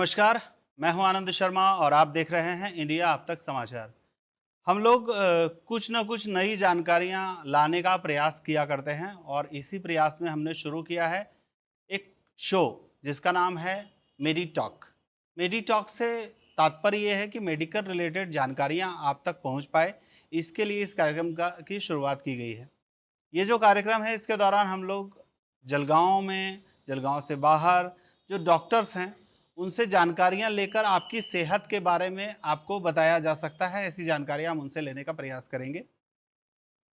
नमस्कार, मैं हूं आनंद शर्मा और आप देख रहे हैं इंडिया अब तक समाचार। हम लोग कुछ न कुछ नई जानकारियां लाने का प्रयास किया करते हैं और इसी प्रयास में हमने शुरू किया है एक शो जिसका नाम है मेडी टॉक। मेडी टॉक से तात्पर्य ये है कि मेडिकल रिलेटेड जानकारियां आप तक पहुंच पाए, इसके लिए इस कार्यक्रम का की शुरुआत की गई है। ये जो कार्यक्रम है इसके दौरान हम लोग जलगांव में, जलगांव से बाहर जो डॉक्टर्स हैं उनसे जानकारियां लेकर आपकी सेहत के बारे में आपको बताया जा सकता है। ऐसी जानकारियां हम उनसे लेने का प्रयास करेंगे।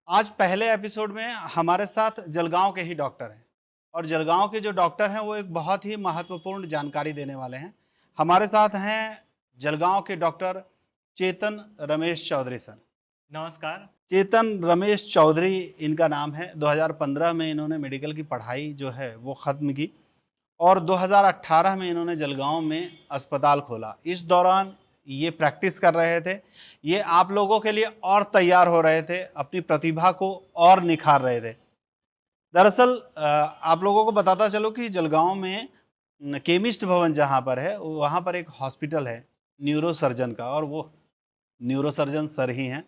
आज पहले एपिसोड में हमारे साथ जलगांव के ही डॉक्टर हैं और जलगांव के जो डॉक्टर हैं वो एक बहुत ही महत्वपूर्ण जानकारी देने वाले हैं। हमारे साथ हैं जलगांव के डॉक्टर चेतन रमेश चौधरी सर। नमस्कार। चेतन रमेश चौधरी इनका नाम है। 2015 में इन्होंने मेडिकल की पढ़ाई जो है वो ख़त्म की और 2018 में इन्होंने जलगांव में अस्पताल खोला। इस दौरान ये प्रैक्टिस कर रहे थे, ये आप लोगों के लिए और तैयार हो रहे थे, अपनी प्रतिभा को और निखार रहे थे। दरअसल आप लोगों को बताता चलो कि जलगांव में केमिस्ट भवन जहाँ पर है, वहाँ पर एक हॉस्पिटल है न्यूरो सर्जन का, और वो न्यूरो सर्जन सर ही हैं।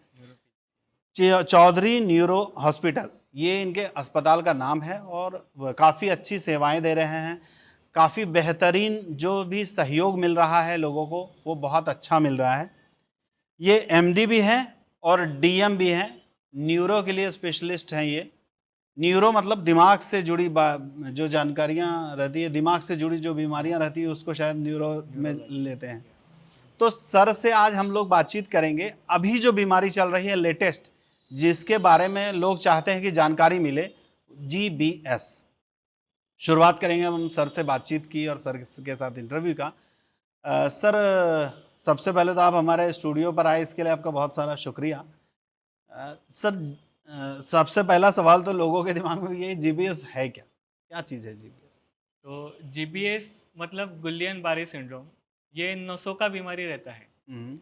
चौधरी न्यूरो हॉस्पिटल, ये इनके अस्पताल का नाम है और काफ़ी अच्छी सेवाएं दे रहे हैं। काफ़ी बेहतरीन जो भी सहयोग मिल रहा है लोगों को वो बहुत अच्छा मिल रहा है। ये एमडी भी हैं और डीएम भी हैं, न्यूरो के लिए स्पेशलिस्ट हैं ये। न्यूरो मतलब दिमाग से जुड़ी जो जानकारियाँ रहती है, दिमाग से जुड़ी जो बीमारियाँ रहती है उसको शायद न्यूरो में लेते हैं। तो सर से आज हम लोग बातचीत करेंगे अभी जो बीमारी चल रही है लेटेस्ट, जिसके बारे में लोग चाहते हैं कि जानकारी मिले, जीबीएस। शुरुआत करेंगे हम सर से बातचीत की और सर के साथ इंटरव्यू का। सर, सबसे पहले तो आप हमारे स्टूडियो पर आए, इसके लिए आपका बहुत सारा शुक्रिया। सर, सबसे पहला सवाल तो लोगों के दिमाग में ये, जीबीएस है क्या? क्या चीज़ है जीबीएस? तो जीबीएस मतलब गुलियन बारी सिंड्रोम, ये नसों का बीमारी रहता है। हम्म,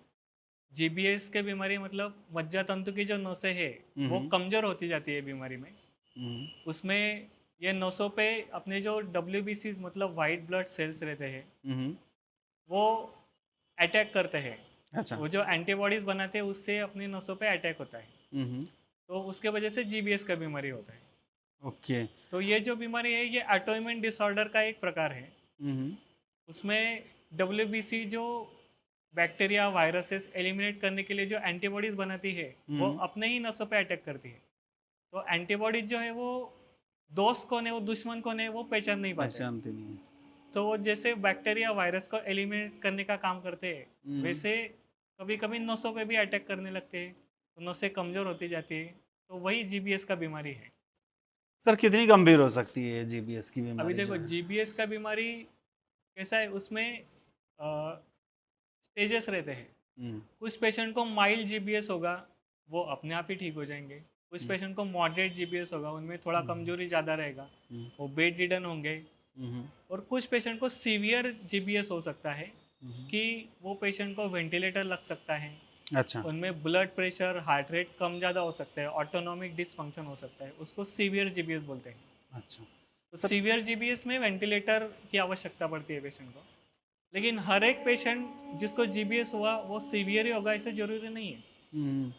जीबीएस के बीमारी मतलब मज्जा तंतु की जो नसें है वो हम्म, कमज़ोर होती जाती है बीमारी में। हम्म, उसमें ये नसों पे अपने जो डब्ल्यूबीसीज मतलब वाइट ब्लड सेल्स रहते हैं हम्म, वो अटैक करते हैं। अच्छा। वो जो एंटीबॉडीज़ बनाते हैं उससे अपनी नसों पे अटैक होता है, हम्म, तो उसके वजह से जीबीएस का बीमारी होता है। ओके। तो ये जो बीमारी है ये ऑटोइम्यून डिसऑर्डर का एक प्रकार है। हम्म, उसमें डब्ल्यूबीसी जो बैक्टीरिया वायरसेस एलिमिनेट करने के लिए जो एंटीबॉडीज़ बनाती है वो हम्म, अपने ही नसों पे अटैक करती है। तो एंटीबॉडीज जो है वो दोस्त कौन है वो दुश्मन कौन है वो पहचान नहीं पाते हैं। पहचानते नहीं है। तो वो जैसे बैक्टीरिया वायरस को एलिमिनेट करने का काम करते हैं हम्म, वैसे कभी कभी नसों पे भी अटैक करने लगते हैं, तो नसें कमज़ोर होती जाती है। तो वही जीबीएस का बीमारी है। सर, कितनी गंभीर हो सकती है जीबीएस की अभी बीमारी जो देखो है? जीबीएस का बीमारी कैसा है, उसमें स्टेजेस रहते हैं। हम्म, कुछ पेशेंट को माइल्ड जीबीएस होगा, वो अपने आप ही ठीक हो जाएंगे। कुछ हम्म, पेशेंट को मॉडरेट जीबीएस होगा, उनमें थोड़ा हम्म, कमजोरी ज़्यादा रहेगा, हम्म, वो बेड रिडन होंगे। हम्म, और कुछ पेशेंट को सीवियर जीबीएस हो सकता है हम्म, कि वो पेशेंट को वेंटिलेटर लग सकता है। अच्छा। उनमें ब्लड प्रेशर हार्ट रेट कम ज़्यादा हो सकता है, ऑटोनॉमिक डिसफंक्शन हो सकता है, उसको सीवियर जीबीएस बोलते हैं। अच्छा तो सर। सीवियर जीबीएस में वेंटिलेटर की आवश्यकता पड़ती है पेशेंट को। लेकिन हर एक पेशेंट जिसको जीबीएस हुआ वो सीवियर ही होगा ऐसे ज़रूरी नहीं है। हम्म,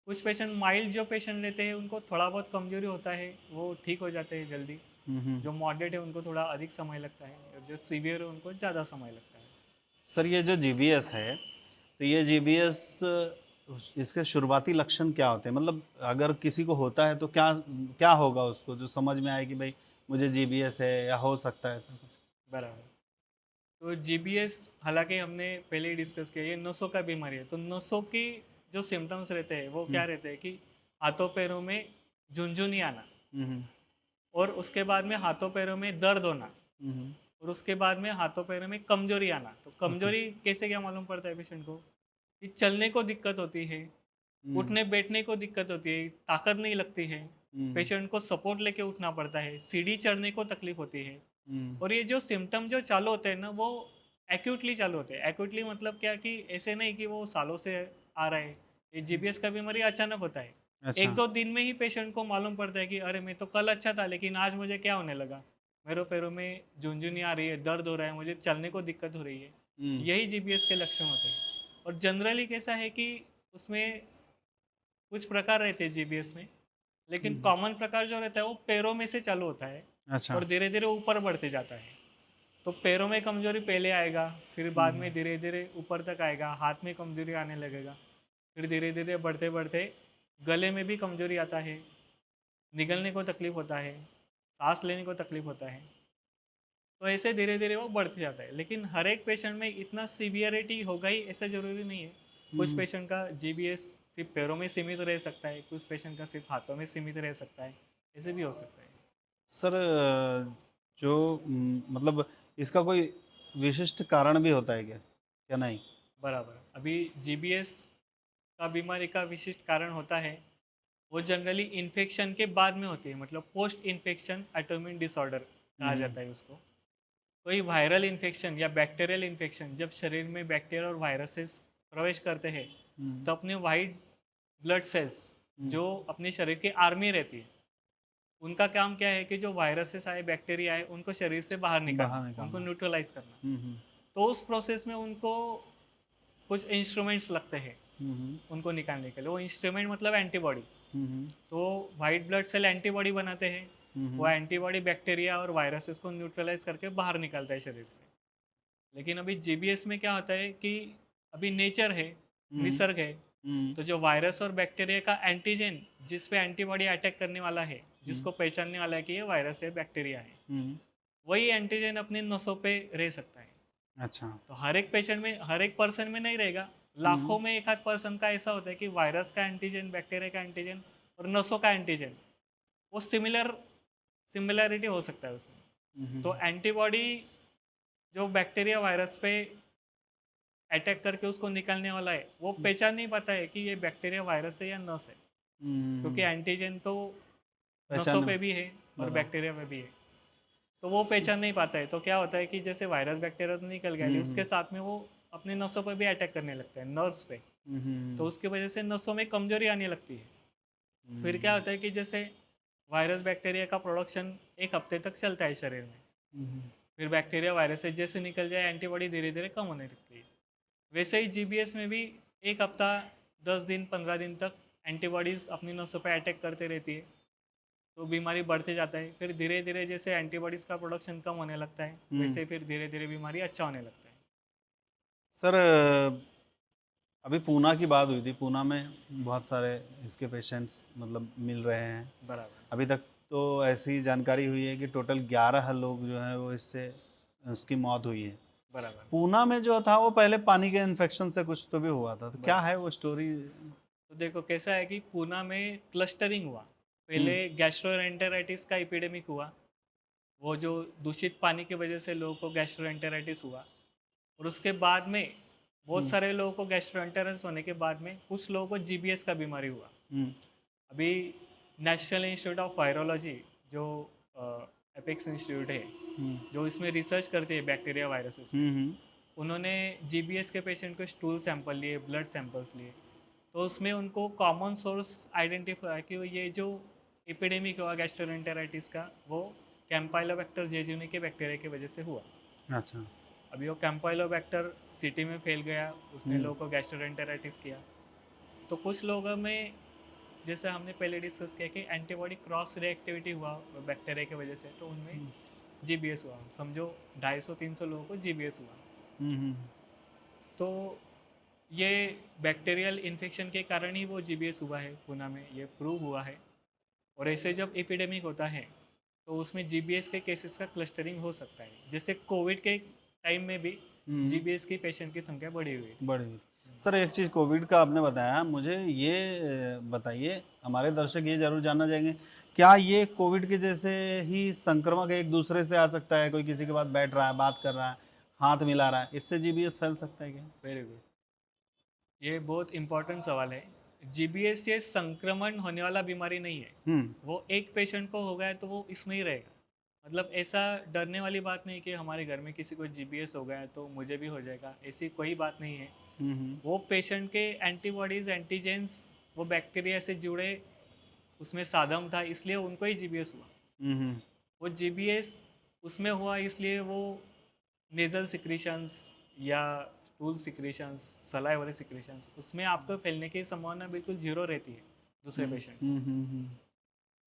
कुछ पेशेंट माइल्ड जो पेशेंट लेते हैं उनको थोड़ा बहुत कमजोरी होता है, वो ठीक हो जाते हैं जल्दी। हम्म, जो मॉडरेट है उनको थोड़ा अधिक समय लगता है और जो सीवियर है उनको ज़्यादा समय लगता है। सर, ये जो जीबीएस है, तो ये जीबीएस, इसके शुरुआती लक्षण क्या होते हैं? मतलब अगर किसी को होता है तो क्या क्या होगा उसको जो समझ में आए कि भाई मुझे जीबीएस है या हो सकता है ऐसा कुछ? बराबर। तो जीबीएस हालांकि हमने पहले ही डिस्कस किया, ये नसों का बीमारी है। तो नसों की जो सिम्टम्स रहते हैं वो हम्म, क्या रहते हैं कि हाथों पैरों में झुनझुनी आना, हम्म, और उसके बाद में हाथों पैरों में दर्द होना, हम्म, और उसके बाद में हाथों पैरों में कमजोरी आना। तो ओके। कमजोरी कैसे क्या मालूम पड़ता है पेशेंट को कि चलने को दिक्कत होती है, हम्म, उठने बैठने को दिक्कत होती है, ताकत नहीं लगती है, हम्म, पेशेंट को सपोर्ट लेके उठना पड़ता है, सीढ़ी चढ़ने को तकलीफ होती है। हम्म, और ये जो सिम्टम जो चालू होते हैं ना वो एक्यूटली चालू होते हैं। एक्यूटली मतलब क्या कि ऐसे नहीं कि वो सालों से आ रहा है। ये जीबीएस का बीमारी अचानक होता है। एक अच्छा। दो दिन में ही पेशेंट को मालूम पड़ता है कि अरे मैं तो कल अच्छा था लेकिन आज मुझे क्या होने लगा, मेरे पैरों में झुनझुनी आ रही है, दर्द हो रहा है, मुझे चलने को दिक्कत हो रही है। यही जीबीएस के लक्षण होते हैं। और जनरली कैसा है कि उसमें कुछ प्रकार रहते हैं जीबीएस में, लेकिन कॉमन प्रकार जो रहता है वो पैरों में से चालू होता है अच्छा। और धीरे धीरे ऊपर बढ़ते जाता है। तो पैरों में कमजोरी पहले आएगा, फिर बाद में धीरे धीरे ऊपर तक आएगा, हाथ में कमजोरी आने लगेगा, फिर धीरे धीरे बढ़ते बढ़ते गले में भी कमजोरी आता है, निगलने को तकलीफ होता है, सांस लेने को तकलीफ होता है। तो ऐसे धीरे धीरे वो बढ़ते जाता है। लेकिन हर एक पेशेंट में इतना सीवियरिटी होगा ही ऐसा ज़रूरी नहीं है। कुछ पेशेंट का जीबीएस सिर्फ पैरों में सीमित रह सकता है, कुछ पेशेंट का सिर्फ हाथों में सीमित रह सकता है, ऐसे भी हो सकता है। सर जो मतलब इसका कोई विशिष्ट कारण भी होता है क्या, क्या नहीं? बराबर। अभी जीबीएस का बीमारी का विशिष्ट कारण होता है, वो जनरली इन्फेक्शन के बाद में होती है, मतलब पोस्ट इन्फेक्शन ऑटोइम्यून डिसऑर्डर कहा जाता है उसको। कोई वायरल इन्फेक्शन या बैक्टीरियल इन्फेक्शन जब शरीर में बैक्टीरिया और वायरसेस प्रवेश करते हैं, तो अपने वाइट ब्लड सेल्स जो अपने शरीर की आर्मी रहती है, उनका काम क्या है कि जो वायरसेस आए, बैक्टीरिया आए, उनको शरीर से बाहर निकालना, उनको न्यूट्रलाइज करना। तो उस प्रोसेस में उनको कुछ इंस्ट्रूमेंट्स लगते हैं उनको निकालने के लिए। वो इंस्ट्रूमेंट मतलब एंटीबॉडी। तो वाइट ब्लड सेल एंटीबॉडी बनाते हैं, वो एंटीबॉडी बैक्टीरिया और वायरसेस को न्यूट्रलाइज करके बाहर निकालता है शरीर से। लेकिन अभी जीबीएस में क्या होता है कि अभी नेचर है, निसर्ग है, तो जो वायरस और बैक्टीरिया का एंटीजन जिस पे एंटीबॉडी अटैक करने वाला है, जिसको पहचानने वाला है कि ये वायरस है, बैक्टीरिया है, वही एंटीजन अपने नसों पे रह सकता है। अच्छा। तो हर एक पेशेंट में, हर एक पर्सन में नहीं रहेगा, लाखों में एक आध पर्सन का ऐसा होता है कि वायरस का एंटीजन, बैक्टीरिया का एंटीजन और नसों का एंटीजन वो सिमिलरिटी हो सकता है उसमें। तो एंटीबॉडी जो बैक्टीरिया वायरस पे अटैक करके उसको निकालने वाला है, वो पहचान नहीं पाता है कि ये बैक्टीरिया वायरस है या नस है, क्योंकि एंटीजन तो नसों पे भी है और बैक्टीरिया पे भी है। तो वो पहचान नहीं पाता है। तो क्या होता है कि जैसे वायरस बैक्टीरिया तो निकल गया, उसके साथ में वो अपने नसों पे भी अटैक करने लगता है, नर्व्स पे। तो उसकी वजह से नसों में कमजोरी आने लगती है। फिर क्या होता है कि जैसे वायरस बैक्टीरिया का प्रोडक्शन एक हफ्ते तक चलता है शरीर में, फिर बैक्टीरिया वायरस से जैसे निकल जाए, एंटीबॉडी धीरे धीरे कम होने लगती है। वैसे ही जीबीएस में भी एक हफ्ता, 10 दिन, 15 दिन तक एंटीबॉडीज अपनी नसों पर अटैक करते रहती है, तो बीमारी बढ़ते जाता है। फिर धीरे धीरे जैसे एंटीबॉडीज़ का प्रोडक्शन कम होने लगता है, वैसे फिर धीरे धीरे बीमारी अच्छा होने लगता है। सर अभी पूना की बात हुई थी, पूना में बहुत सारे इसके पेशेंट्स मतलब मिल रहे हैं। बराबर। अभी तक तो ऐसी जानकारी हुई है कि टोटल 11 लोग जो हैं वो इससे उसकी मौत हुई है। बराबर। पूना में जो था वो पहले पानी के इन्फेक्शन से कुछ तो भी हुआ था, तो क्या है वो स्टोरी? तो देखो कैसा है कि पूना में क्लस्टरिंग हुआ। पहले गैस्ट्रोएंटेराइटिस का एपिडेमिक हुआ, वो जो दूषित पानी की वजह से लोगों को गैस्ट्रोएंटेराइटिस हुआ। और उसके बाद में बहुत सारे लोगों को गैस्ट्रोएंटेराइटिस होने के बाद में कुछ लोगों को जीबीएस का बीमारी हुआ। अभी नेशनल इंस्टीट्यूट ऑफ वायरोलॉजी जो एपेक्स इंस्टीट्यूट है, जो इसमें रिसर्च करती है बैक्टीरिया वायरसेस, उन्होंने जीबीएस के पेशेंट को स्टूल सैंपल लिए, ब्लड सैंपल्स लिए, तो उसमें उनको कॉमन सोर्स आइडेंटिफाई कि ये जो एपिडेमिक हुआ गैस्ट्रोएंटेराइटिस का, वो कैम्पाइलोबैक्टर जेजुनी के बैक्टीरिया की वजह से हुआ। अच्छा। अभी वो कैम्पाइलोबैक्टर सिटी में फैल गया, उसने लोगों को गैस्ट्रोएंटेराइटिस किया। तो कुछ लोगों में, जैसे हमने पहले डिस्कस किया कि एंटीबॉडी क्रॉस रिएक्टिविटी हुआ बैक्टीरिया की वजह से, तो उनमें जीबीएस हुआ। समझो 250-300 लोगों को जीबीएस हुआ। तो ये बैक्टीरियल इन्फेक्शन के कारण ही वो जीबीएस हुआ है पूना में, ये प्रूव हुआ है। और ऐसे जब एपिडेमिक होता है तो उसमें जीबीएस के केसेस का क्लस्टरिंग हो सकता है। जैसे कोविड के टाइम में भी जीबीएस की पेशेंट की संख्या बढ़ी हुई थी। बढ़ी हुई। सर एक चीज़ कोविड का आपने बताया, मुझे ये बताइए, हमारे दर्शक ये जरूर जानना चाहेंगे, क्या ये कोविड के जैसे ही संक्रमक एक दूसरे से आ सकता है? कोई किसी के पास बैठ रहा है, बात कर रहा है, हाथ मिला रहा है, इससे जीबीएस फैल सकता है क्या? वेरी गुड, ये बहुत इंपॉर्टेंट सवाल है। जीबीएस ये संक्रमण होने वाला बीमारी नहीं है। वो एक पेशेंट को हो गया तो वो इसमें ही रहेगा। मतलब ऐसा डरने वाली बात नहीं कि हमारे घर में किसी को जीबीएस हो गया है तो मुझे भी हो जाएगा, ऐसी कोई बात नहीं है। वो पेशेंट के एंटीबॉडीज, एंटीजेंस वो बैक्टीरिया से जुड़े उसमें साधन था, इसलिए उनको ही जीबीएस हुआ। वो जीबीएस उसमें हुआ इसलिए वो नेजल सिक्रीशंस या स्टूल सिक्रेशंस, सलाइवरी सिक्रेशंस, उसमें आपको फैलने की संभावना बिल्कुल जीरो रहती है दूसरे पेशेंट को।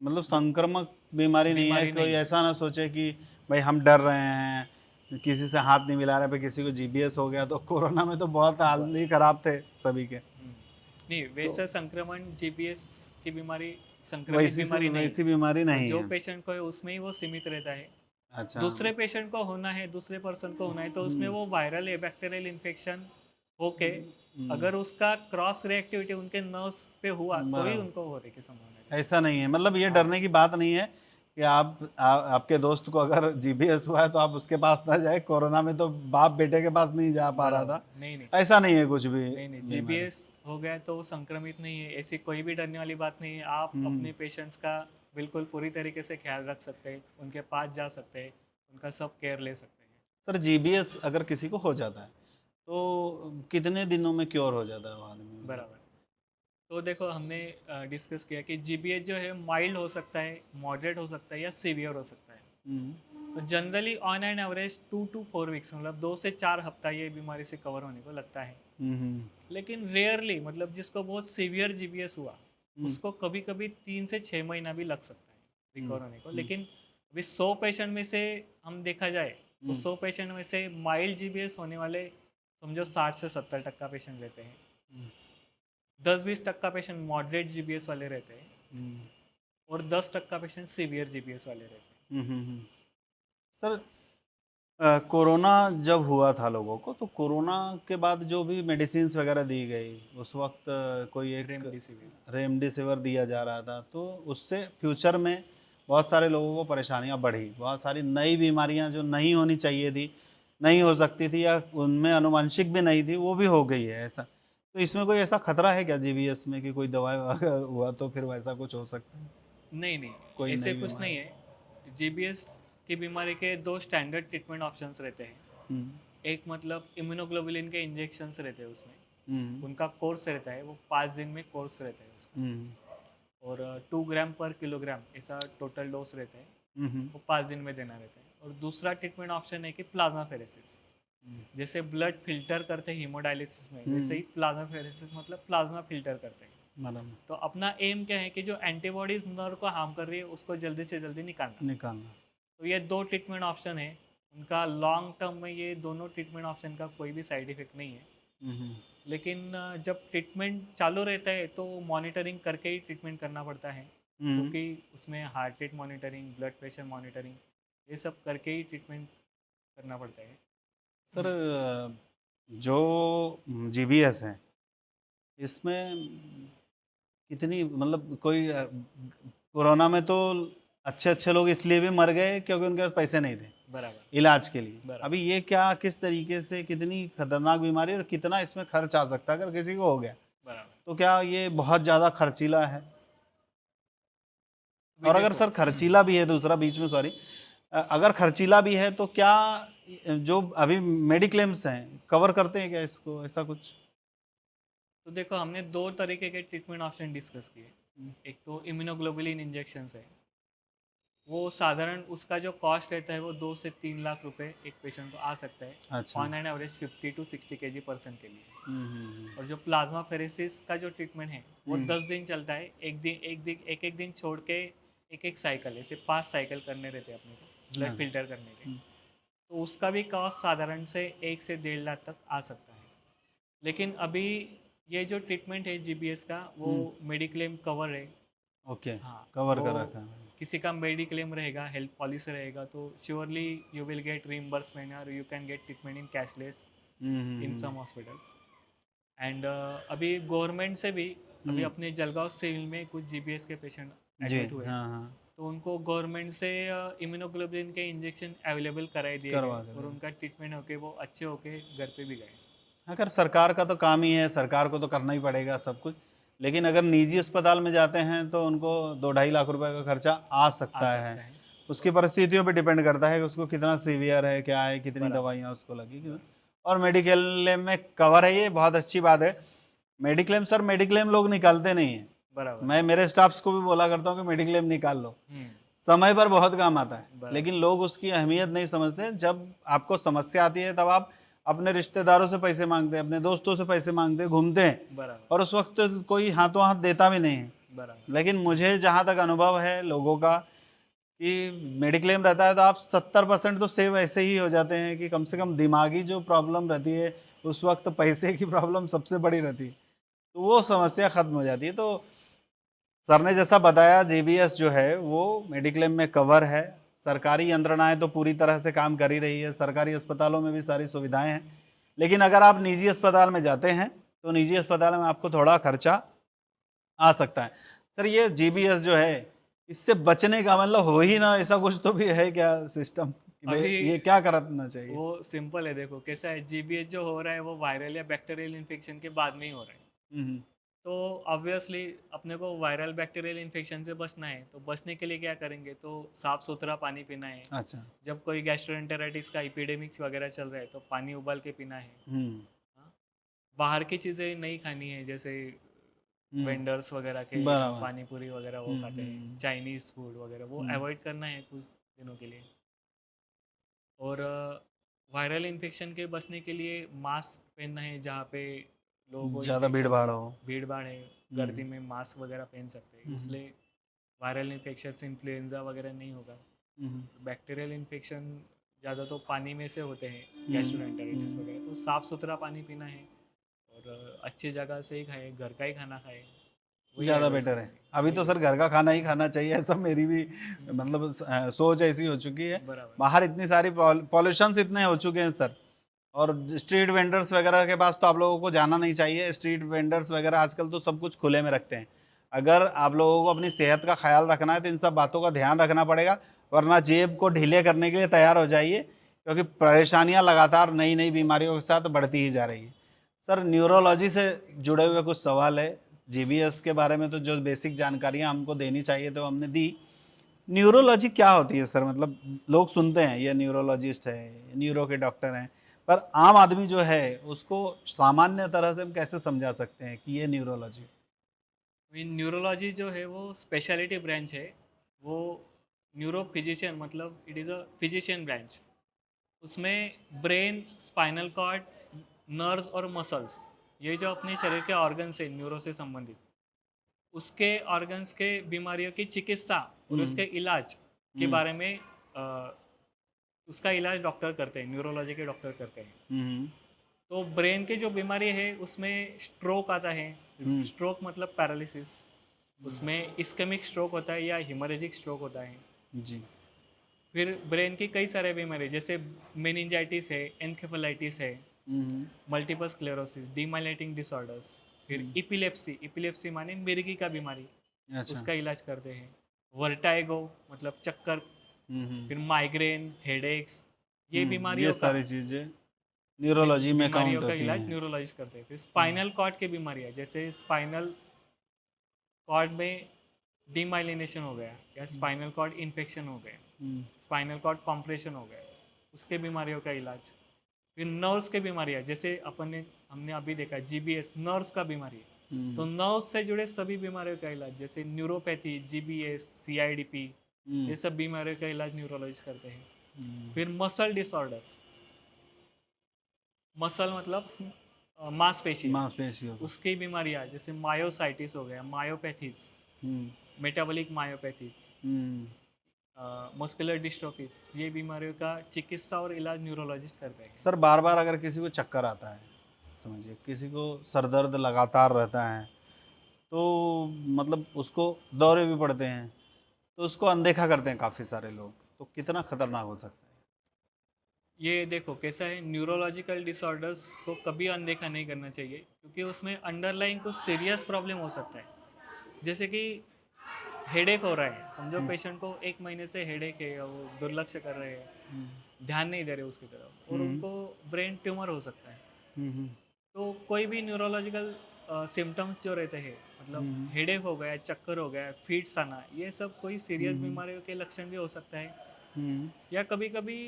मतलब संक्रामक बीमारी नहीं है, बीमारी कोई नहीं है। ऐसा ना सोचे कि भाई हम डर रहे हैं, किसी से हाथ नहीं मिला रहे पे किसी को जीबीएस हो गया। तो कोरोना में तो बहुत हाल ही खराब थे सभी के। नहीं, वैसा संक्रमण जीपीएस की बीमारी संक्रमित वैसी बीमारी नहीं वैसी है। बीमारी तो नहीं जो है। पेशेंट को है उसमें ही वो सीमित रहता है। अच्छा। दूसरे पेशेंट को होना है, दूसरे पर्सन को होना है, तो उसमें वो वायरल या बैक्टीरियल इन्फेक्शन होके अगर उसका क्रॉस रिएक्टिविटी उनके नर्व्स पे हुआ तो ही बराबर। उनको होने की संभावना है। ऐसा नहीं है, मतलब ये डरने की बात नहीं है कि आपके दोस्त को अगर जीबीएस हुआ है तो आप उसके पास ना जाए। कोरोना में तो बाप बेटे के पास नहीं जा पा रहा था। नहीं नहीं ऐसा नहीं है कुछ भी नहीं नहीं, बीमारी। जीबीएस हो गया तो वो संक्रमित नहीं है, ऐसी कोई भी डरने वाली बात नहीं है। आप अपने पेशेंट्स का बिल्कुल पूरी तरीके से ख्याल रख सकते हैं, उनके पास जा सकते हैं, उनका सब केयर ले सकते हैं। सर जीबीएस अगर किसी को हो जाता है तो कितने दिनों में क्योर हो जाता है वो आदमी? बराबर। तो देखो, हमने डिस्कस किया कि जीबीएच जो है माइल्ड हो सकता है, मॉडरेट हो सकता है या सीवियर हो सकता है। हम्म। तो generally on an average 2 to 4 weeks, मतलब 2 से 4 हफ्ता ये बीमारी से कवर होने को लगता है। हम्म। लेकिन रेयरली, मतलब जिसको बहुत सीवियर जीबीएस हुआ उसको कभी कभी 3 से 6 महीना भी लग सकता है रिकवर होने को। लेकिन अभी 100 पेशेंट में से हम देखा जाए तो 100 पेशेंट में से माइल्ड जीबीएस होने वाले समझो 60 से 70% पेशेंट रहते हैं। 10-20% पेशेंट मॉडरेट जीबीएस वाले रहते हैं और 10% पेशेंट सीवियर जीबीएस वाले रहते हैं। सर कोरोना जब हुआ था लोगों को, तो कोरोना के बाद जो भी मेडिसिन वगैरह दी गई उस वक्त कोई एक रेमडेसिविर। रेमडेसिविर दिया जा रहा था, तो उससे फ्यूचर में बहुत सारे लोगों को परेशानियां बढ़ी। बहुत सारी नई बीमारियां जो नहीं होनी चाहिए थी, नहीं हो सकती थी, या उनमें आनुवंशिक भी नहीं थी, वो भी हो गई है। ऐसा तो इसमें कोई ऐसा खतरा है क्या जीबीएस में कि कोई दवाई अगर हुआ तो फिर वैसा कुछ हो सकता है? नहीं नहीं, कोई ऐसे नई कुछ नहीं है। जीबीएस की बीमारी के 2 स्टैंडर्ड ट्रीटमेंट ऑप्शंस रहते हैं। बीमारी? एक मतलब इम्यूनोग्लोबुलिन के इंजेक्शंस रहते हैं उसमें, हम्म। उनका कोर्स रहता है, वो 5 दिन में कोर्स रहता है उसका। हम्म। और 2 ग्राम/किलोग्राम ऐसा टोटल डोज रहता है, हम्म। वो 5 दिन में देना रहता है। और दूसरा ट्रीटमेंट ऑप्शन है कि प्लाज्मा फेरेसिस। जैसे ब्लड फिल्टर करते हैं हीमोडायलिसिस में, वैसे ही प्लाज्मा फेरेसिस मतलब प्लाज्मा फिल्टर करते हैं। बराबर। तो अपना एम क्या है कि जो एंटीबॉडीज नर्व को हार्म कर रही है उसको जल्दी से जल्दी निकालना। निकालना। तो ये 2 ट्रीटमेंट ऑप्शन है उनका। लॉन्ग टर्म में ये दोनों ट्रीटमेंट ऑप्शन का कोई भी साइड इफेक्ट नहीं है। हम्म। लेकिन जब ट्रीटमेंट चालू रहता है तो मॉनिटरिंग करके ही ट्रीटमेंट करना पड़ता है, क्योंकि उसमें heart rate monitoring, blood pressure monitoring, ये सब करके ही ट्रीटमेंट करना पड़ता है। सर जो जीबीएस है इसमें कितनी, मतलब कोई कोरोना में तो अच्छे अच्छे लोग इसलिए भी मर गए क्योंकि उनके पास पैसे नहीं थे बराबर। इलाज के लिए। बराबर। अभी ये क्या, किस तरीके से, कितनी खतरनाक बीमारी और कितना इसमें खर्च आ सकता है अगर किसी को हो गया? बराबर। तो क्या ये बहुत ज़्यादा खर्चीला है? अभी और अगर देखो, सर खर्चीला भी है, दूसरा बीच में सॉरी, अगर खर्चीला भी है तो क्या जो अभी मेडिक्लेम्स हैं कवर करते हैं क्या इसको, ऐसा कुछ? तो देखो, हमने 2 तरीके के ट्रीटमेंट ऑप्शन डिस्कस किए। एक तो इम्यूनोग्लोबुलिन इंजेक्शंस है, वो साधारण उसका जो कॉस्ट रहता है वो 2 से 3 लाख रुपए एक पेशेंट को आ सकता है, अच्छा। On an average 50 to 60 kg person के लिए। हम्म। और जो प्लाज्मा फेरेसिस का जो ट्रीटमेंट है वो 10 दिन चलता है। एक एक दिन छोड़ के एक एक साइकिल, ऐसे 5 साइकिल करने रहते हैं अपने को ब्लड फिल्टर करने के। तो उसका भी कॉस्ट साधारण से 1 से 1.5 लाख तक आ सकता है। लेकिन अभी ये जो ट्रीटमेंट है जीबीएस का वो मेडिक्लेम कवर है। ओके। हाँ, कवर वो कर रखा है। किसी का मेडिक्लेम रहेगा, हेल्थ पॉलिसी रहेगा, तो surely you will get reimbursement और you can get treatment in cashless in some hospitals. And अभी गवर्नमेंट से भी अभी अपने जलगांव सिविल में कुछ जीबीएस के पेशेंट जी। एडमिट हुए, हाँ हाँ। तो उनको गवर्नमेंट से इम्यूनोग्लोबुलिन के इंजेक्शन अवेलेबल कराए दिए करवा गए के और उनका ट्रीटमेंट होके वो अच्छे होके घर पे भी गए। अगर सरकार का तो काम ही है, सरकार को तो करना ही पड़ेगा सब कुछ। लेकिन अगर निजी अस्पताल में जाते हैं तो उनको 2-2.5 लाख रुपए का खर्चा आ सकता है। है। उसकी परिस्थितियों पे डिपेंड करता है कि उसको कितना सीवियर है, क्या है, कितनी बराबर। दवाइयाँ उसको लगी। और मेडिक्लेम में कवर है, ये बहुत अच्छी बात है। मेडिक्लेम सर, मेडिक्लेम लोग निकालते नहीं हैं। बराबर। मैं मेरे स्टाफ्स को भी बोला करता हूँ कि मेडिक्लेम निकाल लो, हम्म। समय पर बहुत काम आता है। बराबर। लेकिन लोग उसकी अहमियत नहीं समझते। जब आपको समस्या आती है तब आप अपने रिश्तेदारों से पैसे मांगते हैं, अपने दोस्तों से पैसे मांगते हैं, घूमते हैं, बराबर और उस वक्त कोई हाथों हाथ देता भी नहीं है। बराबर लेकिन मुझे जहाँ तक अनुभव है लोगों का कि मेडिक्लेम रहता है तो आप 70% तो सेव ऐसे ही हो जाते हैं कि कम से कम दिमागी जो प्रॉब्लम रहती है उस वक्त पैसे की प्रॉब्लम सबसे बड़ी रहती है, तो वो समस्या खत्म हो जाती है। तो सर ने जैसा बताया जीबीएस जो है वो मेडिक्लेम में कवर है, सरकारी यंत्रणाएं तो पूरी तरह से काम कर ही रही है, सरकारी अस्पतालों में भी सारी सुविधाएं हैं। लेकिन अगर आप निजी अस्पताल में जाते हैं तो निजी अस्पताल में आपको थोड़ा खर्चा आ सकता है। सर ये जीबीएस जो है इससे बचने का मतलब हो ही ना ऐसा कुछ तो भी है क्या सिस्टम कि भाई अभी ये क्या करना चाहिए? वो सिंपल है। देखो कैसा है, जीबीएच जो हो रहा है वो वायरल या बैक्टीरियल इन्फेक्शन के बाद में ही हो रहा है। हम्म, तो ऑब्वियसली अपने को वायरल बैक्टीरियल इन्फेक्शन से बचना है, तो बचने के लिए क्या करेंगे, तो साफ़ सुथरा पानी पीना है। अच्छा। जब कोई गैस्ट्रोएंटेराइटिस का एपिडेमिक वगैरह चल रहा है तो पानी उबाल के पीना है। हम्म। हाँ? बाहर की चीज़ें नहीं खानी है, जैसे वेंडर्स वगैरह के बराबर। पानी पूरी वगैरह वो खाते हैं, चाइनीज़ फूड वगैरह वो अवॉइड करना है कुछ दिनों के लिए। और वायरल इन्फेक्शन के बचने के लिए मास्क पहनना है, जहाँ पे लोगों को ज़्यादा भीड़ इन्फेक्शन भाड़ हो। भीड़ भाड़ है, गर्दी में मास्क वगैरह पहन सकते हैं, इसलिए वायरल इन्फेक्शन से इन्फ्लुएंजा वगैरह नहीं होगा। बैक्टीरियल इन्फेक्शन ज़्यादा तो पानी में से होते हैं, गैस्ट्रोएंटेराइटिस वगैरह, तो साफ़ सुथरा पानी पीना है और अच्छी जगह से ही खाए, घर का ही खाना खाए, वही ज़्यादा एडवाइस बेटर है। करेंगे। अभी तो सर घर का खाना ही खाना चाहिए, ऐसा मेरी भी मतलब सोच ऐसी हो चुकी है। बराबर बाहर इतनी सारी पॉल्यूशंस इतने हो चुके हैं सर, और स्ट्रीट वेंडर्स वगैरह के पास तो आप लोगों को जाना नहीं चाहिए। स्ट्रीट वेंडर्स वगैरह आजकल तो सब कुछ खुले में रखते हैं। अगर आप लोगों को अपनी सेहत का ख्याल रखना है तो इन सब बातों का ध्यान रखना पड़ेगा, वरना जेब को ढीले करने के लिए तैयार हो जाइए, क्योंकि परेशानियां लगातार नई नई बीमारियों के साथ बढ़ती ही जा रही है। सर न्यूरोलॉजी से जुड़े हुए कुछ सवाल है। जीबीएस के बारे में तो जो बेसिक जानकारियां हमको देनी चाहिए तो हमने दी। न्यूरोलॉजी क्या होती है सर? मतलब लोग सुनते हैं ये न्यूरोलॉजिस्ट है, न्यूरो के डॉक्टर हैं, पर आम आदमी जो है उसको सामान्य तरह से हम कैसे समझा सकते हैं कि ये न्यूरोलॉजी? न्यूरोलॉजी जो है वो स्पेशलिटी ब्रांच है। वो न्यूरो फिजिशियन, मतलब it is a physician branch. उसमें ब्रेन, स्पाइनल कॉर्ड, नर्व्स और मसल्स, ये जो अपने शरीर के ऑर्गन्स हैं न्यूरो से संबंधित, उसके ऑर्गन्स के बीमारियों की चिकित्सा और उसके इलाज के बारे में उसका इलाज डॉक्टर करते हैं, न्यूरोलॉजी के डॉक्टर करते हैं। हम्म। तो ब्रेन की जो बीमारी है उसमें स्ट्रोक आता है। स्ट्रोक मतलब पैरालिसिस। उसमें इस्केमिक स्ट्रोक होता है या हिमोरेजिक स्ट्रोक होता है। जी। फिर ब्रेन की कई सारे बीमारी जैसे मेनिंजाइटिस है, एनकेफेलाइटिस है, हम्म। मल्टीपल स्क्लेरोसिस, डीमाइलेटिंग डिसऑर्डर्स, फिर इपिलेप्सी, इपिलेप्सी माने मिर्गी का बीमारी, अच्छा। उसका इलाज करते हैं। वर्टाइगो मतलब चक्कर, हम्म। फिर माइग्रेन, हेडेक्स, ये ये बीमारियों का सारी चीज़ें न्यूरोलॉजी में काउंट बीमारियों का होती इलाज हैं। न्यूरोलॉजिस्ट करते हैं। फिर स्पाइनल कॉर्ड की बीमारियाँ, जैसे स्पाइनल कॉर्ड में डीमाइलिनेशन हो गया या स्पाइनल कॉर्ड इन्फेक्शन हो गया, स्पाइनल कॉर्ड कॉम्प्रेशन हो गया, उसके बीमारियों का इलाज। फिर नर्व्स के बीमारियाँ, जैसे हमने अभी देखा जीबीएस नर्व्स का बीमारी है, तो नर्व्स से जुड़े सभी बीमारियों का इलाज, जैसे न्यूरोपैथी, जीबीएस, सीआईडीपी, ये सब बीमारियों का इलाज न्यूरोलॉजिस्ट करते हैं। फिर मसल डिसऑर्डर्स, मसल मतलब मांसपेशियाँ, मांसपेशियों को। उसकी बीमारियाँ जैसे मायोसाइटिस हो गया, मायोपैथीज, हम्म। मेटाबॉलिक मायोपैथीज, हम्म। मस्कुलर डिस्ट्रोफीज, ये बीमारियों का चिकित्सा और इलाज न्यूरोलॉजिस्ट करते हैं। सर बार बार अगर किसी को चक्कर आता है, समझिए किसी को सर दर्द लगातार रहता है, तो मतलब उसको दौरे भी पड़ते हैं, तो उसको अनदेखा करते हैं काफ़ी सारे लोग, तो कितना खतरनाक हो सकता है? ये देखो कैसा है, न्यूरोलॉजिकल डिसऑर्डर्स को कभी अनदेखा नहीं करना चाहिए, क्योंकि उसमें अंडरलाइन कुछ सीरियस प्रॉब्लम हो सकता है। जैसे कि हेडेक हो रहा है, समझो पेशेंट को 1 महीने से हेडेक है, या वो दुर्लक्ष्य कर रहे हैं, ध्यान नहीं दे रहे उसकी तरफ, और उनको ब्रेन ट्यूमर हो सकता है। हम्म। तो कोई भी न्यूरोलॉजिकल सिम्टम्स जो रहते हैं, मतलब हेडेक हो गया, चक्कर हो गया, फीट्स आना, ये सब कोई सीरियस बीमारियों के लक्षण भी हो सकता है। हम्म। या कभी कभी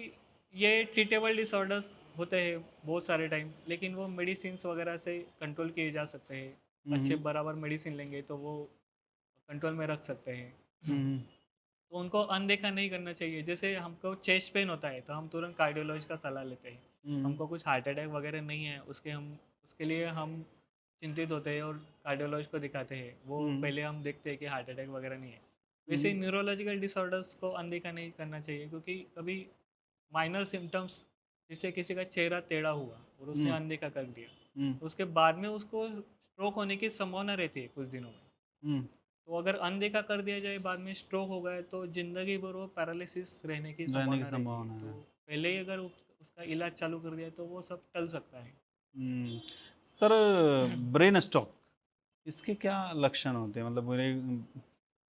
ये ट्रीटेबल डिसऑर्डर्स होते हैं बहुत सारे टाइम, लेकिन वो मेडिसिन वगैरह से कंट्रोल किए जा सकते हैं। अच्छे बराबर मेडिसिन लेंगे तो वो कंट्रोल में रख सकते हैं। हम्म। तो उनको अनदेखा नहीं करना चाहिए। जैसे हमको चेस्ट पेन होता है तो हम तुरंत कार्डियोलॉजिस्ट का सलाह लेते हैं, हमको कुछ हार्ट अटैक वगैरह नहीं है, उसके लिए हम चिंतित होते हैं और कार्डियोलॉजिस्ट को दिखाते हैं। वो पहले हम देखते हैं कि हार्ट अटैक वगैरह नहीं है। वैसे ही न्यूरोलॉजिकल डिसऑर्डर्स को अनदेखा नहीं करना चाहिए, क्योंकि कभी माइनर सिम्टम्स, जैसे किसी का चेहरा टेढ़ा हुआ और उसने अनदेखा कर दिया, तो उसके बाद में उसको स्ट्रोक होने की संभावना रहती है कुछ दिनों में। तो अगर अनदेखा कर दिया जाए, बाद में स्ट्रोक हो गए तो जिंदगी भर वो पैरालिसिस रहने की रहने की संभावना रहती संभावना है। तो है। पहले ही अगर उसका इलाज चालू कर दिया तो वो सब टल सकता है। सर, ब्रेन स्ट्रोक, इसके क्या लक्षण होते हैं? मतलब मेरे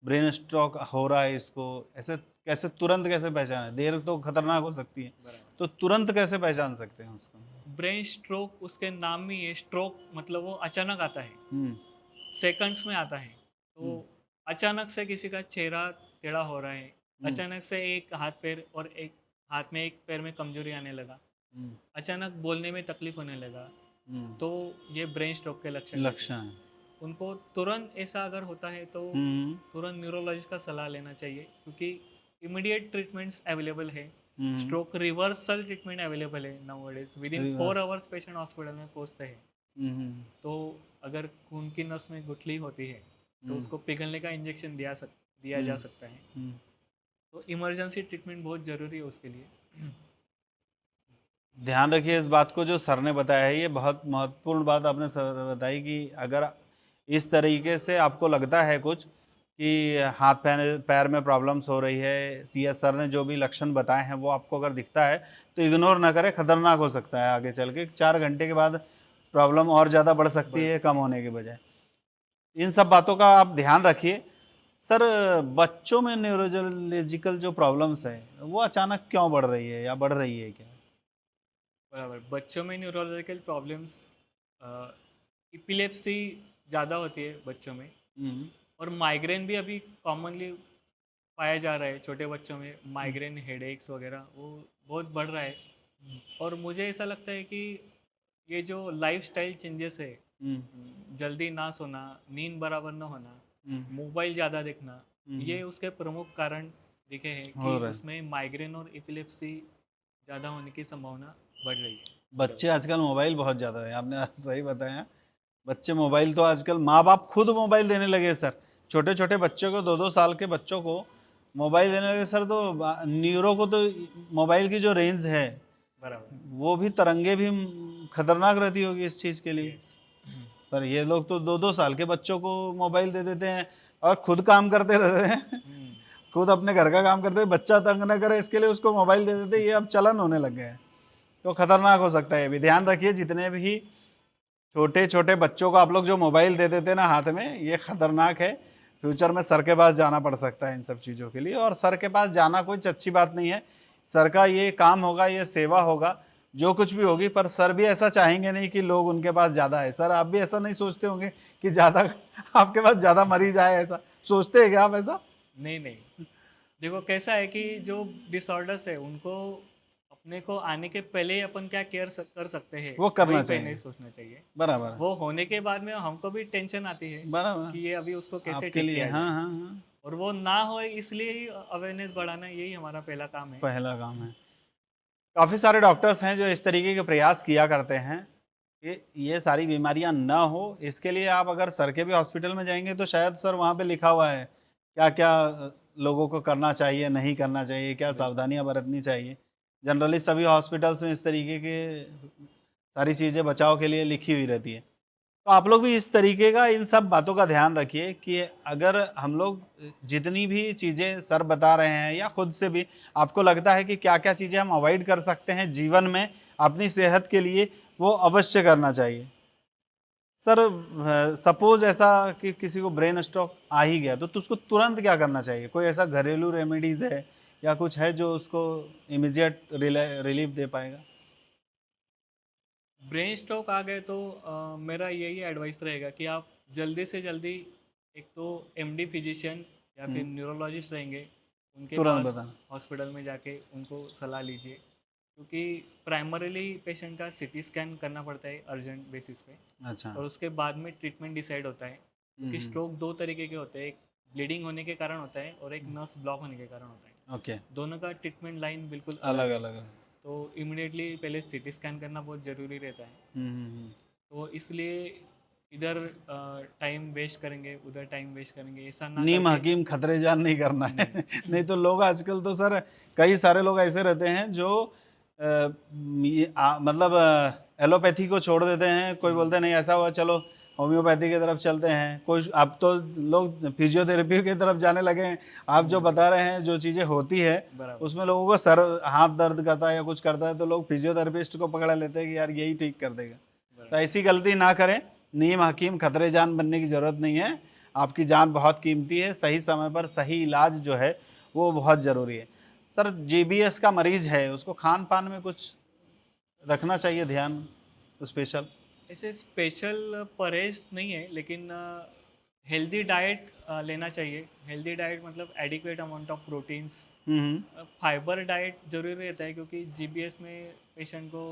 ब्रेन स्ट्रोक हो रहा है, इसको ऐसे कैसे तुरंत कैसे पहचाने? देर तो खतरनाक हो सकती है, तो तुरंत कैसे पहचान सकते हैं उसको? ब्रेन स्ट्रोक उसके नाम में ही है, स्ट्रोक मतलब वो अचानक आता है, हम्म सेकंड्स में आता है। तो अचानक से किसी का चेहरा टेढ़ा हो रहा है, अचानक से एक हाथ में एक पैर में कमजोरी आने लगा, अचानक बोलने में तकलीफ होने लगा, तो ये ब्रेन स्ट्रोक के लक्षण रहते हैं। लक्षण। उनको तुरंत ऐसा अगर होता है तो हम्म तुरंत न्यूरोलॉजिस्ट का सलाह लेना चाहिए, क्योंकि इमीडिएट ट्रीटमेंट्स अवेलेबल है। हम्म स्ट्रोक रिवर्सल ट्रीटमेंट अवेलेबल है nowadays, with in 4 hours patient hospital में पहुंचते हैं। हम्म तो अगर खून की नस में गुठली होती है तो उसको पिघलने का इंजेक्शन दिया जा सकता है। तो इमरजेंसी ट्रीटमेंट बहुत ज़रूरी है उसके लिए। ध्यान रखिए इस बात को, जो सर ने बताया है ये बहुत महत्वपूर्ण बात आपने सर बताई, कि अगर इस तरीके से आपको लगता है कुछ कि हाथ पैर में प्रॉब्लम्स हो रही है, या सर ने जो भी लक्षण बताए हैं वो आपको अगर दिखता है, तो इग्नोर ना करें, खतरनाक हो सकता है आगे चल के। 4 घंटे के बाद प्रॉब्लम और ज़्यादा बढ़ सकती है कम होने के बजाय। इन सब बातों का आप ध्यान रखिए। सर, बच्चों में न्यूरोलॉजिकल जो प्रॉब्लम्स है वो अचानक क्यों बढ़ रही है, या बढ़ रही है क्या? बराबर, बच्चों में न्यूरोलॉजिकल प्रॉब्लम्स, इपिलेप्सी ज़्यादा होती है बच्चों में, हम्म और माइग्रेन भी अभी कॉमनली पाया जा रहा है छोटे बच्चों में। माइग्रेन, हेडेक्स वगैरह वो बहुत बढ़ रहा है। और मुझे ऐसा लगता है कि ये जो लाइफस्टाइल चेंजेस है, जल्दी ना सोना, नींद बराबर न होना, मोबाइल ज़्यादा देखना, ये उसके प्रमुख कारण दिखे हैं कि उसमें माइग्रेन और एपिलेप्सी ज़्यादा होने की संभावना बढ़ रही है। बच्चे आजकल मोबाइल बहुत ज़्यादा है, आपने सही बताया। बच्चे मोबाइल, तो आजकल माँ बाप खुद मोबाइल देने लगे सर। छोटे छोटे बच्चों को, 2-2 साल के बच्चों को मोबाइल देने लगे सर। तो न्यूरो को तो मोबाइल की जो रेंज है, बराबर, वो भी तरंगे भी खतरनाक रहती होगी इस चीज़ के लिए। यस। पर ये लोग तो 2-2 साल के बच्चों को मोबाइल दे देते हैं और खुद काम करते रहते हैं। खुद अपने घर का काम करते हैं, बच्चा तंग न करे इसके लिए उसको मोबाइल दे देते हैं। ये अब चलन होने लग गया है, तो खतरनाक हो सकता है। ये भी ध्यान रखिए, जितने भी छोटे छोटे बच्चों को आप लोग जो मोबाइल दे देते हैं ना हाथ में, ये खतरनाक है। फ्यूचर में सर के पास जाना पड़ सकता है इन सब चीज़ों के लिए, और सर के पास जाना कोई अच्छी बात नहीं है। सर का ये काम होगा, ये सेवा होगा, जो कुछ भी होगी। पर सर भी ऐसा चाहेंगे नहीं कि लोग उनके पास ज़्यादा है। सर, आप भी ऐसा नहीं सोचते होंगे कि ज़्यादा आपके पास ज़्यादा मरीज आए, ऐसा सोचते हैं क्या आप ऐसा? नहीं नहीं, देखो कैसा है कि जो डिसऑर्डर्स है उनको अपने को आने के पहले ही अपन क्या कर सकते हैं, वो करना वही चाहिए। पहले सोचना चाहिए। बराबर, वो होने के बाद में हमको भी टेंशन आती है बराबर। कि ये अभी उसको कैसे आपके ठीक लिए, किया हाँ जाए, हाँ हाँ, और वो ना हो इसलिए ही अवेयरनेस बढ़ाना, यही हमारा पहला काम है। पहला काम है। काफ़ी सारे डॉक्टर्स हैं जो इस तरीके के प्रयास किया करते हैं कि ये सारी बीमारियां ना हो। इसके लिए आप अगर सर के भी हॉस्पिटल में जाएंगे तो शायद सर वहाँ पे लिखा हुआ है क्या क्या लोगों को करना चाहिए, नहीं करना चाहिए, क्या सावधानियां बरतनी चाहिए। जनरली सभी हॉस्पिटल्स में इस तरीके के सारी चीज़ें बचाव के लिए लिखी हुई रहती है। तो आप लोग भी इस तरीके का इन सब बातों का ध्यान रखिए कि अगर हम लोग जितनी भी चीज़ें सर बता रहे हैं, या खुद से भी आपको लगता है कि क्या क्या चीज़ें हम अवॉइड कर सकते हैं जीवन में अपनी सेहत के लिए, वो अवश्य करना चाहिए। सर, सपोज ऐसा कि किसी को ब्रेन स्ट्रोक आ ही गया, तो उसको तुरंत क्या करना चाहिए? कोई ऐसा घरेलू रेमेडीज़ है या कुछ है जो उसको इमीडिएट रिलीफ दे पाएगा? ब्रेन स्ट्रोक आ गए तो मेरा यही एडवाइस रहेगा कि आप जल्दी से जल्दी, एक तो एमडी फिजिशियन या फिर न्यूरोलॉजिस्ट रहेंगे उनके तुरंत पास बताना। हॉस्पिटल में जाके उनको सलाह लीजिए, क्योंकि प्राइमरीली पेशेंट का सीटी स्कैन करना पड़ता है अर्जेंट बेसिस पे, अच्छा। और उसके बाद में ट्रीटमेंट डिसाइड होता है। क्योंकि स्ट्रोक दो तरीके के होते हैं, एक ब्लीडिंग होने के कारण होता है और एक नस ब्लॉक होने के कारण होता है। ओके। दोनों का ट्रीटमेंट लाइन बिल्कुल अलग अलग है। अलग है। तो इमिडिएटली पहले सीटी स्कैन करना बहुत ज़रूरी रहता है। तो इसलिए इधर टाइम वेस्ट करेंगे, उधर टाइम वेस्ट करेंगे, ऐसा ना नीम करके हकीम खतरे जान नहीं करना है। नहीं तो लोग आजकल तो सर कई सारे लोग ऐसे रहते हैं जो मतलब एलोपैथी को छोड़ देते हैं। कोई बोलते हैं नहीं ऐसा हुआ चलो होम्योपैथी की तरफ चलते हैं। कुछ अब तो लोग फिजियोथेरेपी की तरफ जाने लगे हैं। आप जो बता रहे हैं जो चीज़ें होती है बराबर। उसमें लोगों को सर हाथ दर्द करता है या कुछ करता है तो लोग फिजियोथेरेपिस्ट को पकड़ लेते हैं कि यार यही ठीक कर देगा। तो ऐसी गलती ना करें। नीम हकीम खतरे जान बनने की ज़रूरत नहीं है। आपकी जान बहुत कीमती है। सही समय पर सही इलाज जो है वो बहुत ज़रूरी है। सर जीबीएस का मरीज है उसको खान पान में कुछ रखना चाहिए ध्यान स्पेशल? ऐसे स्पेशल परहेज नहीं है, लेकिन हेल्दी डाइट लेना चाहिए। हेल्दी डाइट मतलब adequate amount of proteins, fibre diet जरूरी रहता है, क्योंकि जीबीएस में पेशेंट को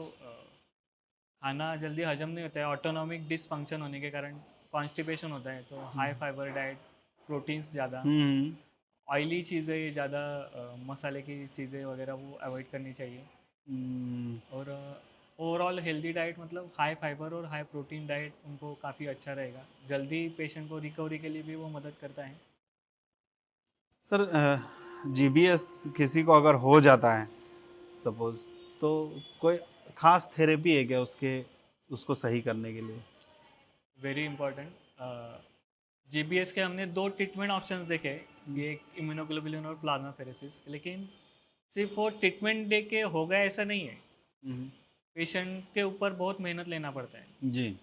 खाना जल्दी हजम नहीं होता है। ऑटोनॉमिक डिसफंक्शन होने के कारण कॉन्स्टिपेशन होता है। तो हाई फाइबर डाइट, प्रोटीन्स ज़्यादा, ऑयली चीज़ें ज़्यादा, मसाले की चीज़ें वगैरह वो अवॉइड करनी चाहिए। और ओवरऑल हेल्दी डाइट मतलब हाई फाइबर और हाई प्रोटीन डाइट उनको काफ़ी अच्छा रहेगा। जल्दी पेशेंट को रिकवरी के लिए भी वो मदद करता है। सर जीबीएस किसी को अगर हो जाता है सपोज, तो कोई खास थेरेपी है क्या उसको सही करने के लिए? Very important. जीबीएस के हमने 2 ट्रीटमेंट ऑप्शंस देखे, ये एक इम्यूनोग्लोबुलिन और प्लाज्माफेरेसिस। लेकिन सिर्फ वो ट्रीटमेंट दे के हो गया ऐसा नहीं है। पेशेंट के ऊपर बहुत मेहनत लेना पड़ता है जी।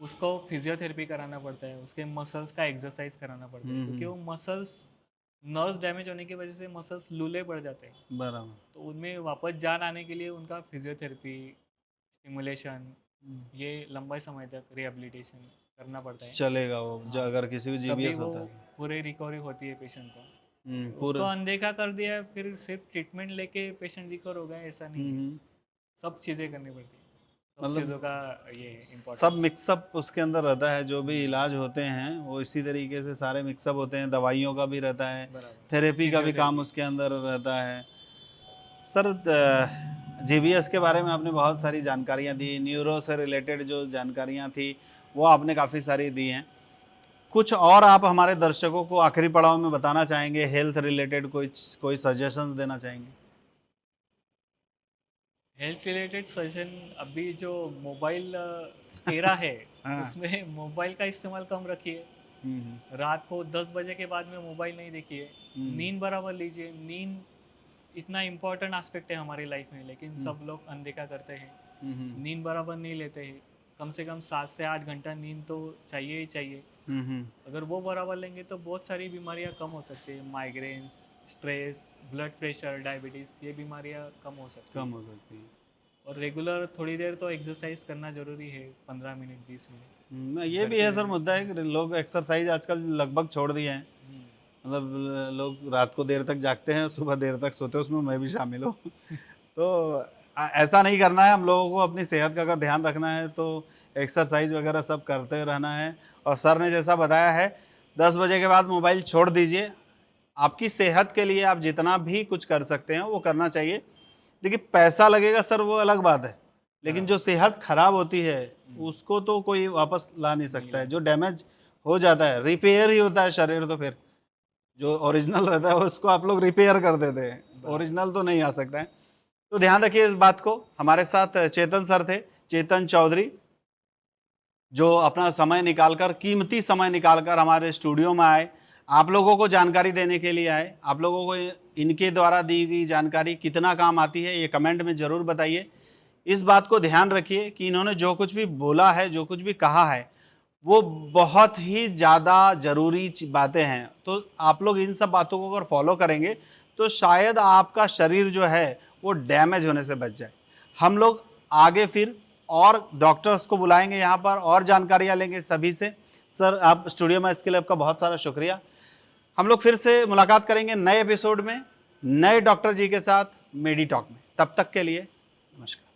उसको फिजियोथेरेपी कराना पड़ता है, उसके मसल्स का एक्सरसाइज कराना पड़ता है, क्योंकि वो मसल्स नर्व्स डैमेज होने की वजह से मसल्स लूले पड़ जाते हैं। बराबर। तो उनमें वापस जान आने के लिए उनका फिजियोथेरेपी, स्टिमुलेशन, ये लंबे समय तक रिहेबिलिटेशन करना पड़ता है। चलेगा वो जो हाँ, अगर किसी को तभी जीबीएस वो होता है पूरी रिकवरी होती है पेशेंट को। उसको पूरा। अनदेखा कर दिया फिर सिर्फ ट्रीटमेंट लेके पेशेंट रिकवर हो गया ऐसा नहीं है। सब चीज़ें करनी पड़ती है, सब मतलब चीज़ों का ये सब इम्पोर्टेंस। मिक्सअप उसके अंदर रहता है। जो भी इलाज होते हैं वो इसी तरीके से सारे मिक्सअप होते हैं। दवाइयों का भी रहता है, बराबर। थेरेपी का भी काम फिजियोथेरेपी। उसके अंदर रहता है। सर जीबीएस के बारे में आपने बहुत सारी जानकारियाँ दी। न्यूरो से रिलेटेड जो जानकारियाँ थी वो आपने काफ़ी सारी दी हैं। कुछ और आप हमारे दर्शकों को आखिरी पड़ाव में बताना चाहेंगे? हेल्थ रिलेटेड कोई सजेशन देना चाहेंगे? हेल्थ रिलेटेड सजेशन, अभी जो मोबाइल एरा है हाँ। उसमें मोबाइल का इस्तेमाल कम रखिए। रात को 10 बजे के बाद में मोबाइल नहीं देखिए। नींद बराबर लीजिए। नींद इतना इम्पोर्टेंट एस्पेक्ट है हमारी लाइफ में, लेकिन सब लोग अनदेखा करते हैं। नींद बराबर नहीं लेते हैं। कम से कम 7 से 8 घंटा नींद तो चाहिए ही चाहिए। अगर वो बराबर लेंगे तो बहुत सारी बीमारियां कम हो सकती है। Migraines, stress, blood pressure, diabetes, ये बीमारियां कम हो सकती कम है। हो सकती है। और रेगुलर थोड़ी देर तो एक्सरसाइज करना ज़रूरी है, 15 मिनट 20 मिनट ये घर भी पे है सर भी। मुद्दा है कि लोग एक्सरसाइज आजकल लगभग छोड़ दिए हैं। मतलब लोग रात को देर तक जागते हैं, सुबह देर तक सोते हैं, उसमें मैं भी शामिल हूँ। तो ऐसा नहीं करना है। हम लोगों को अपनी सेहत का अगर ध्यान रखना है तो एक्सरसाइज वगैरह सब करते रहना है। और सर ने जैसा बताया है 10 बजे के बाद मोबाइल छोड़ दीजिए। आपकी सेहत के लिए आप जितना भी कुछ कर सकते हैं वो करना चाहिए। देखिए पैसा लगेगा सर वो अलग बात है, लेकिन जो सेहत खराब होती है उसको तो कोई वापस ला नहीं सकता है। जो डैमेज हो जाता है रिपेयर ही होता है शरीर। तो फिर जो ओरिजिनल रहता है उसको आप लोग रिपेयर कर देते हैं, ओरिजिनल तो नहीं आ सकता है। तो ध्यान रखिए इस बात को। हमारे साथ चेतन सर थे, चेतन चौधरी, जो अपना समय निकालकर, कीमती समय निकालकर हमारे स्टूडियो में आए, आप लोगों को जानकारी देने के लिए आए। आप लोगों को इनके द्वारा दी गई जानकारी कितना काम आती है ये कमेंट में ज़रूर बताइए। इस बात को ध्यान रखिए कि इन्होंने जो कुछ भी बोला है, जो कुछ भी कहा है, वो बहुत ही ज़्यादा ज़रूरी बातें हैं। तो आप लोग इन सब बातों को अगर फॉलो करेंगे तो शायद आपका शरीर जो है वो डैमेज होने से बच जाए। हम लोग आगे फिर और डॉक्टर्स को बुलाएंगे यहाँ पर और जानकारियाँ लेंगे सभी से। सर आप स्टूडियो में इसके लिए आपका बहुत सारा शुक्रिया। हम लोग फिर से मुलाकात करेंगे नए एपिसोड में नए डॉक्टर जी के साथ मेडी टॉक में। तब तक के लिए नमस्कार।